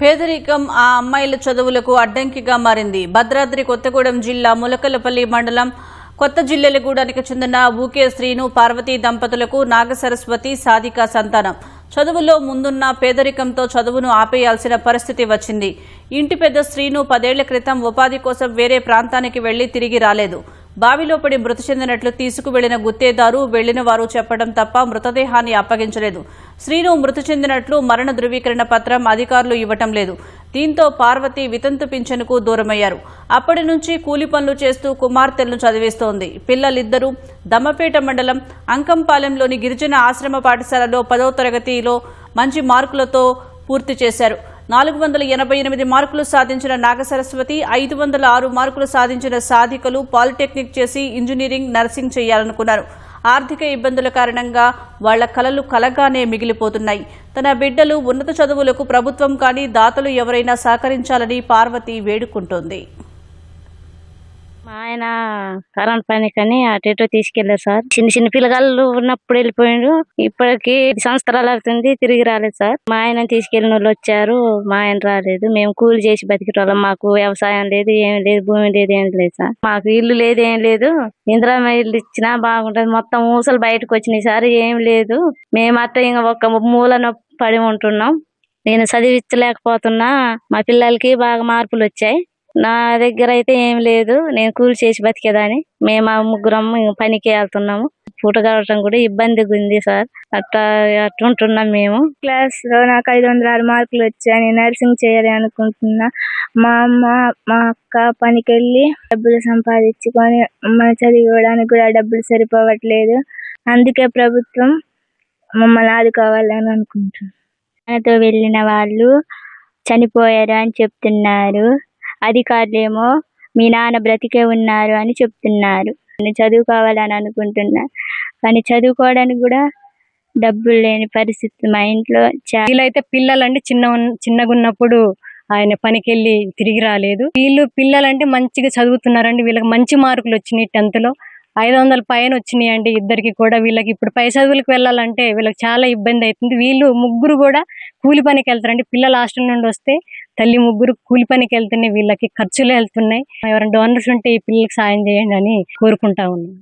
పేదరికం ఆ అమ్మాయిల చదువులకు అడ్డంకిగా మారింది. భద్రాద్రి కొత్తగూడెం జిల్లా ములకలపల్లి మండలం కొత్త జిల్లెలగూడానికి చెందిన ఊకే శ్రీను పార్వతీ దంపతులకు నాగసరస్వతి సాధిక సంతానం. చదువులో ముందున్న పేదరికంతో చదువును ఆపేయాల్సిన పరిస్థితి వచ్చింది. ఇంటి పెద్ద శ్రీను 10 ఏళ్ల క్రితం ఉపాధి కోసం వేరే ప్రాంతానికి వెళ్లి తిరిగి రాలేదు. బావిలో పడి మృతి చెందినట్లు తీసుకువెళ్లిన గుత్తేదారు వెళ్లిన వారు చెప్పడం తప్ప మృతదేహాన్ని అప్పగించలేదు. శ్రీను మృతి చెందినట్లు మరణ ధృవీకరణ పత్రం అధికారులు ఇవ్వటం లేదు. దీంతో పార్వతి వితంతు పింఛనుకు దూరమయ్యారు. అప్పటి నుంచి కూలి పనులు చేస్తూ కుమార్తెలను చదివిస్తోంది. పిల్లలిద్దరూ దమ్మపేట మండలం అంకంపాలెంలోని గిరిజన ఆశ్రమ పాఠశాలలో 10వ తరగతిలో మంచి మార్కులతో పూర్తి చేశారు. 488 మార్కులు సాధించిన నాగసరస్వతి, 506 మార్కులు సాధించిన సాధికలు పాలిటెక్నిక్ చేసి ఇంజనీరింగ్, నర్సింగ్ చేయాలనుకున్నారు. ఆర్థిక ఇబ్బందుల కారణంగా వాళ్ల కలలు కలగానే మిగిలిపోతున్నాయి. తన బిడ్డలు ఉన్నత చదువులకు ప్రభుత్వం కానీ దాతలు ఎవరైనా సహకరించాలని పార్వతి వేడుకుంటోంది. మా ఆయన కరెంట్ పనికని అటు ఇటు తీసుకెళ్లారు సార్. చిన్న పిల్లగాళ్ళు ఉన్నప్పుడు వెళ్ళిపోయిండు. ఇప్పటికి సంవత్సరాలు అవుతుంది, తిరిగి రాలేదు సార్. మా ఆయన తీసుకెళ్లిన వాళ్ళు వచ్చారు, మా ఆయన రాలేదు. మేము కూలి చేసి బతికేటోళ్ళం. మాకు వ్యవసాయం లేదు, ఏం లేదు, భూమి లేదు, ఏం లేదు సార్. మాకు ఇల్లు లేదు, ఏం లేదు. ఇందిరమ్మ ఇల్లు ఇచ్చినా బాగుంటది. మొత్తం ఊసలు బయటకు వచ్చినాయి సార్. ఏం లేదు. మేమత్త ఇంకా ఒక మూలన పడి ఉంటున్నాం. నేను చదివించలేకపోతున్నా. మా పిల్లలకి బాగా మార్పులు వచ్చాయి. నా దగ్గర అయితే ఏం లేదు. నేను కూలి చేసి బతికేదాన్ని. మేము ఆ ముగ్గురం పనికి వెళ్తున్నాము. పూట గడవటం కూడా ఇబ్బందిగా ఉంది సార్. అట్టుంటున్నాం మేము. క్లాస్ లో నాకు 506 మార్కులు వచ్చాయి. నేను నర్సింగ్ చేయాలి అనుకుంటున్నా. మా అమ్మ మా అక్క పనికి వెళ్ళి డబ్బులు సంపాదించుకొని మమ్మల్ని చదివించడానికి కూడా డబ్బులు సరిపోవట్లేదు. అందుకే ప్రభుత్వం మమ్మల్ని ఆదుకోవాలని అనుకుంటున్నాను. ఆయనతో వెళ్ళిన వాళ్ళు చనిపోయారు అని చెప్తున్నారు. అధికారులేమో మీ నాన్న బ్రతికే ఉన్నారు అని చెప్తున్నారు. నేను చదువుకోవాలని అనుకుంటున్నా, కానీ చదువుకోవడానికి కూడా డబ్బులు లేని పరిస్థితి మా ఇంట్లో. వీళ్ళైతే పిల్లలంటే చిన్నగా ఉన్నప్పుడు ఆయన పనికి వెళ్ళి తిరిగి రాలేదు. వీళ్ళు పిల్లలంటే మంచిగా చదువుతున్నారండి. వీళ్ళకి మంచి మార్కులు వచ్చినాయి. 10th లో 500 పైన వచ్చినాయి అండి ఇద్దరికి కూడా. వీళ్ళకి ఇప్పుడు పై చదువులకు వెళ్ళాలంటే వీళ్ళకి చాలా ఇబ్బంది అవుతుంది. వీళ్ళు ముగ్గురు కూడా కూలి పనికి వెళ్తారండి. పిల్లలు హాస్టల్ నుండి వస్తే తల్లి ముగ్గురు కూలి పనికి వెళ్తున్నాయి. వీళ్ళకి ఖర్చులు వెళ్తున్నాయి. ఎవరైనా డోనర్స్ ఉంటే ఈ పిల్లలకి సాయం చేయండి అని కోరుకుంటా ఉన్నాను.